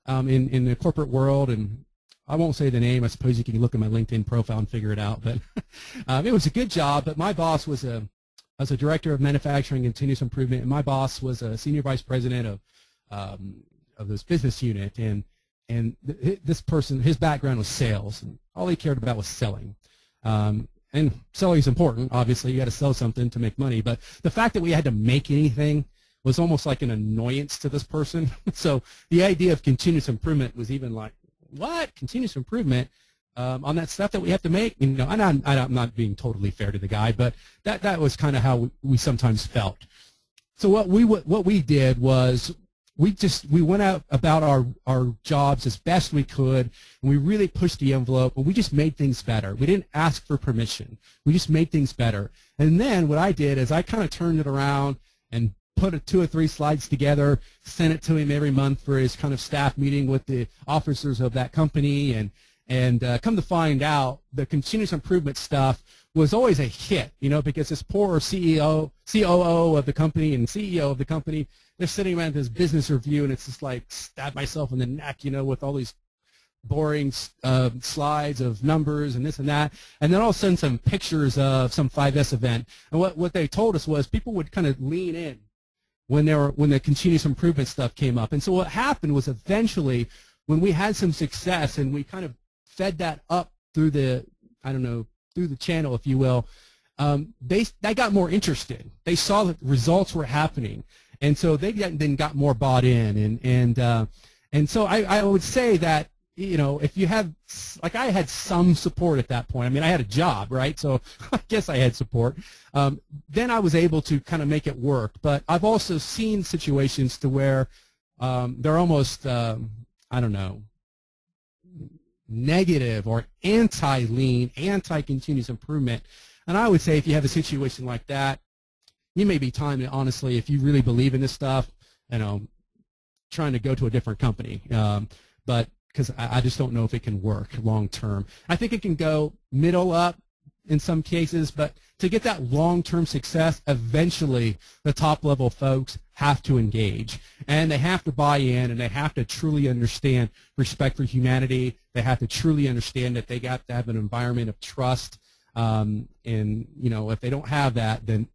in the corporate world, and I won't say the name. I suppose you can look at my LinkedIn profile and figure it out. But it was a good job. But my boss was a director of manufacturing and continuous improvement, and my boss was a senior vice president of this business unit. And this person, his background was sales, and all he cared about was selling. And selling is important. Obviously, you got to sell something to make money. But the fact that we had to make anything was almost like an annoyance to this person. So the idea of continuous improvement was even like, what? Continuous improvement on that stuff that we have to make? And I'm not being totally fair to the guy, but that was kind of how we sometimes felt. So what we did was we went out about our jobs as best we could, and we really pushed the envelope, and we just made things better. We didn't ask for permission. We just made things better. And then what I did is I kind of turned it around and put 2 or 3 slides together, sent it to him every month for his kind of staff meeting with the officers of that company, and come to find out, the continuous improvement stuff was always a hit, because this poor CEO, COO of the company and CEO of the company, they're sitting around this business review, and it's just like stab myself in the neck, with all these boring slides of numbers and this and that, and then all of a sudden some pictures of some 5S event. And what they told us was people would kind of lean in when the continuous improvement stuff came up. And so what happened was, eventually, when we had some success and we kind of fed that up through the channel, if you will, they got more interested. They saw that results were happening, and so they then got more bought in. And so I would say that, if you have, like, I had some support at that point. I mean, I had a job, right? So I guess I had support. Then I was able to kind of make it work. But I've also seen situations to where they're almost, negative or anti-lean, anti-continuous improvement. And I would say, if you have a situation like that, you may be time, honestly, if you really believe in this stuff, trying to go to a different company. But because I just don't know if it can work long term. I think it can go middle up in some cases, but to get that long-term success, eventually the top-level folks have to engage, and they have to buy in, and they have to truly understand respect for humanity. They have to truly understand that they got to have an environment of trust, and if they don't have that, then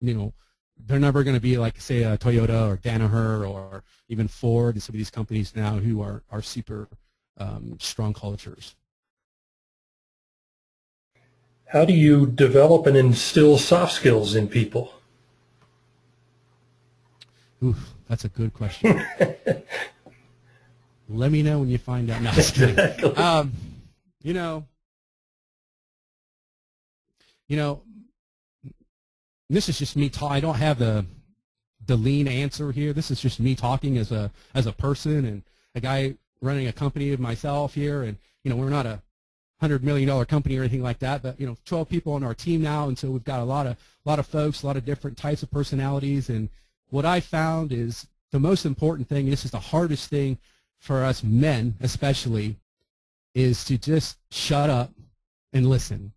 they're never going to be like, say, a Toyota or Danaher or even Ford and some of these companies now who are super strong cultures. How do you develop and instill soft skills in people? Ooh, that's a good question. Let me know when you find out. No, just kidding. this is just me talking. I don't have the lean answer here. This is just me talking as a person and a guy running a company of myself here. And we're not a $100 million company or anything like that, but 12 people on our team now, and so we've got a lot of folks, a lot of different types of personalities. And what I found is the most important thing, and this is the hardest thing for us men especially, is to just shut up and listen.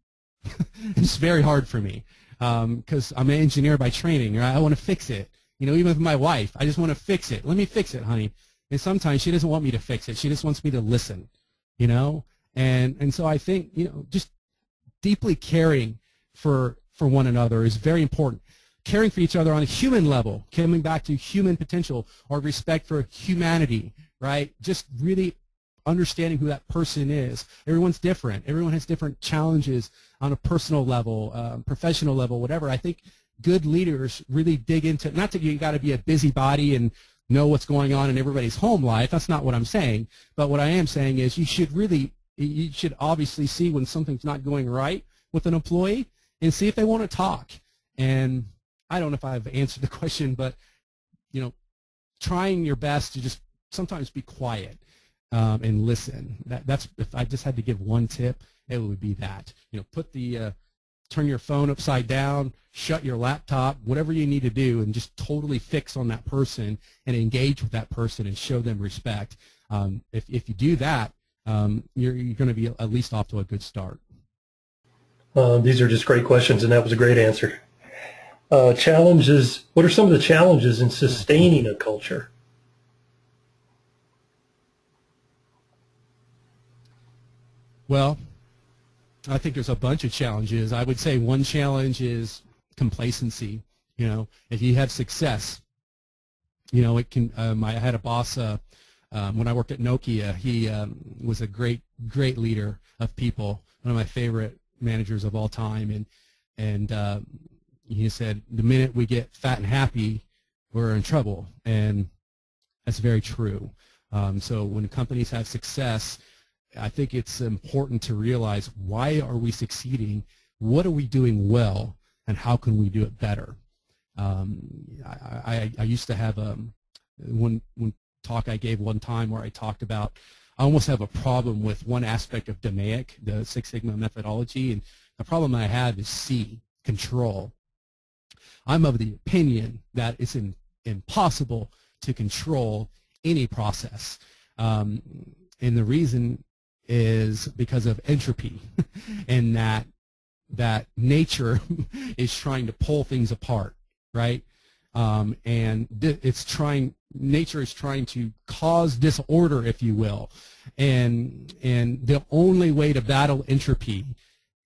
It's very hard for me because I'm an engineer by training, right? I want to fix it. Even with my wife, I just want to fix it. Let me fix it, honey. And sometimes she doesn't want me to fix it. She just wants me to listen, And so I think, just deeply caring for one another is very important. Caring for each other on a human level, coming back to human potential or respect for humanity, right? Just really understanding who that person is. Everyone's different. Everyone has different challenges on a personal level, professional level, whatever. I think good leaders really dig into, not that you got to be a busybody and know what's going on in everybody's home life. That's not what I'm saying. But what I am saying is you should obviously see when something's not going right with an employee and see if they want to talk. And I don't know if I've answered the question, but trying your best to just sometimes be quiet and listen. That's if I just had to give one tip, it would be that. Turn your phone upside down, shut your laptop, whatever you need to do, and just totally fix on that person and engage with that person and show them respect. If you do that, you're going to be at least off to a good start. These are just great questions, and that was a great answer. Challenges. What are some of the challenges in sustaining a culture? Well, I think there's a bunch of challenges. I would say one challenge is complacency. If you have success, it can. I had a boss when I worked at Nokia. He was a great leader of people. One of my favorite managers of all time, and he said, the minute we get fat and happy, we're in trouble, and that's very true. So when companies have success, I think it's important to realize, why are we succeeding? What are we doing well, and how can we do it better? I used to have one talk I gave one time where I talked about, I almost have a problem with one aspect of DMAIC, the Six Sigma methodology, and the problem I have is C, control. I'm of the opinion that it's impossible to control any process, and the reason is because of entropy, and that nature is trying to pull things apart, right? And nature is trying to cause disorder, if you will, and the only way to battle entropy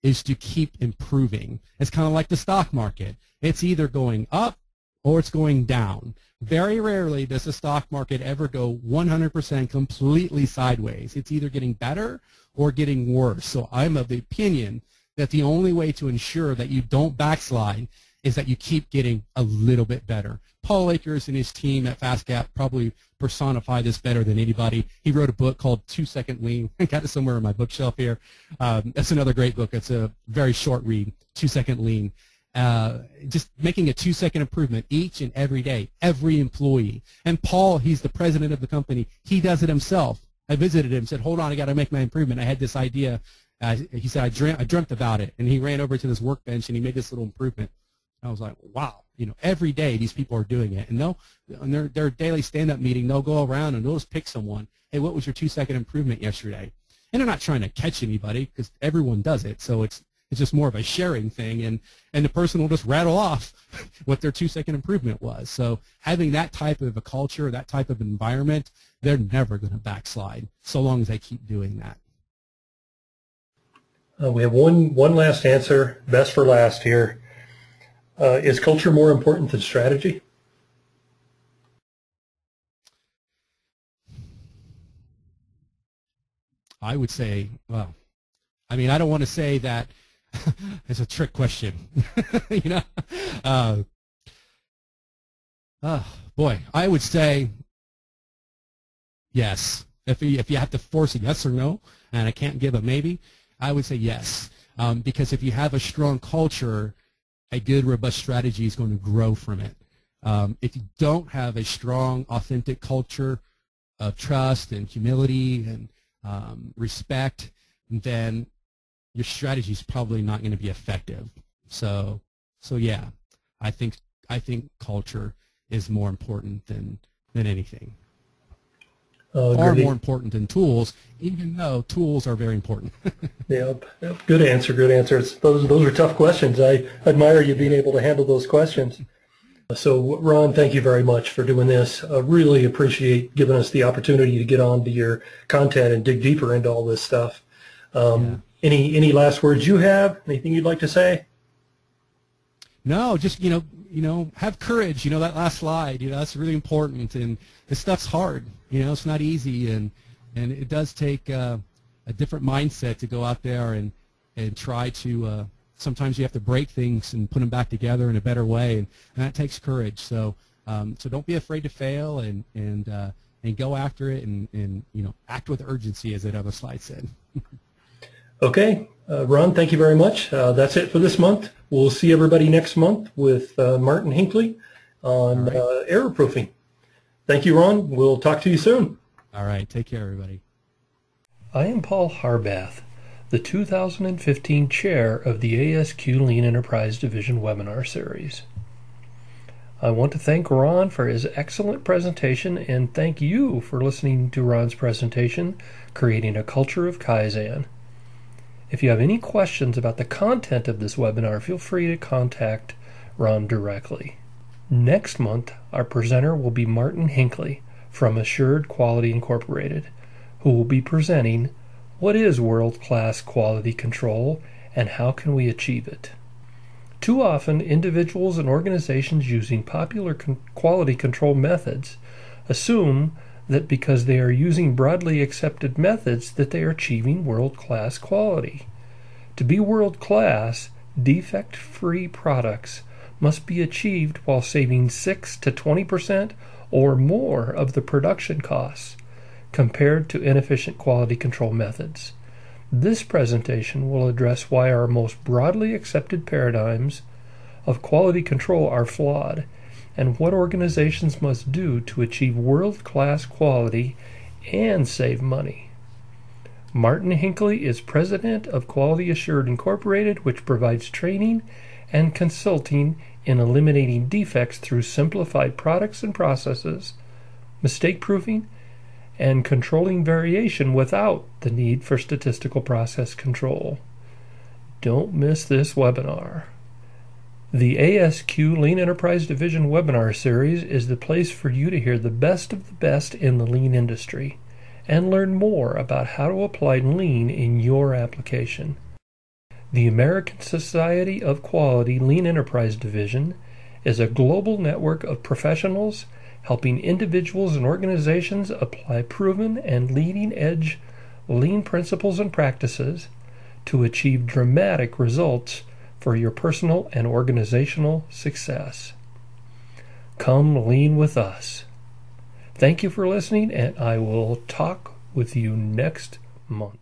is to keep improving. It's kind of like the stock market. It's either going up or it's going down. Very rarely does the stock market ever go 100% completely sideways. It's either getting better or getting worse. So I'm of the opinion that the only way to ensure that you don't backslide is that you keep getting a little bit better. Paul Akers and his team at FastCap probably personify this better than anybody. He wrote a book called 2 Second Lean. I got it somewhere on my bookshelf here. That's another great book. It's a very short read, 2 Second Lean. Just making a 2-second improvement each and every day, every employee. And Paul, he's the president of the company. He does it himself. I visited him, said, hold on, I got to make my improvement. I had this idea. He said, I dreamt about it. And he ran over to this workbench and he made this little improvement. I was like, wow, every day these people are doing it. And on their daily stand-up meeting, they'll go around and they'll just pick someone. Hey, what was your 2-second improvement yesterday? And they're not trying to catch anybody because everyone does it. So it's just more of a sharing thing, and the person will just rattle off what their 2-second improvement was. So having that type of a culture, that type of environment, they're never going to backslide so long as they keep doing that. We have one last answer, best for last here. Is culture more important than strategy? I would say, well, I mean, I don't want to say that. It's a trick question. Boy, I would say yes. If you have to force a yes or no, and I can't give a maybe, I would say yes. Because if you have a strong culture, a good, robust strategy is going to grow from it. If you don't have a strong, authentic culture of trust and humility and respect, then your strategy is probably not going to be effective. So yeah, I think culture is more important than anything. Far more important than tools, even though tools are very important. Yep. Good answer. Good answer. Those are tough questions. I admire you being able to handle those questions. So, Ron, thank you very much for doing this. I really appreciate giving us the opportunity to get onto your content and dig deeper into all this stuff. Yeah. Any last words you have? Anything you'd like to say? No, just have courage. That last slide. That's really important. And this stuff's hard. It's not easy, and it does take a different mindset to go out there and try to. Sometimes you have to break things and put them back together in a better way, and that takes courage. So don't be afraid to fail, and go after it, and act with urgency, as that other slide said. Okay, Ron, thank you very much. That's it for this month. We'll see everybody next month with Martin Hinckley on error proofing. Thank you, Ron. We'll talk to you soon. All right, take care, everybody. I am Paul Harbath, the 2015 chair of the ASQ Lean Enterprise Division webinar series. I want to thank Ron for his excellent presentation, and thank you for listening to Ron's presentation, Creating a Culture of Kaizen. If you have any questions about the content of this webinar, feel free to contact Ron directly. Next month, our presenter will be Martin Hinckley from Assured Quality Incorporated, who will be presenting what is world-class quality control and how can we achieve it. Too often, individuals and organizations using popular quality control methods assume that because they are using broadly accepted methods that they are achieving world-class quality. To be world-class, defect-free products must be achieved while saving 6 to 20% or more of the production costs compared to inefficient quality control methods. This presentation will address why our most broadly accepted paradigms of quality control are flawed and what organizations must do to achieve world-class quality and save money. Martin Hinckley is president of Quality Assured Incorporated, which provides training and consulting in eliminating defects through simplified products and processes, mistake proofing, and controlling variation without the need for statistical process control. Don't miss this webinar. The ASQ Lean Enterprise Division webinar series is the place for you to hear the best of the best in the lean industry and learn more about how to apply lean in your application. The American Society of Quality Lean Enterprise Division is a global network of professionals helping individuals and organizations apply proven and leading-edge lean principles and practices to achieve dramatic results for your personal and organizational success. Come lean with us. Thank you for listening, and I will talk with you next month.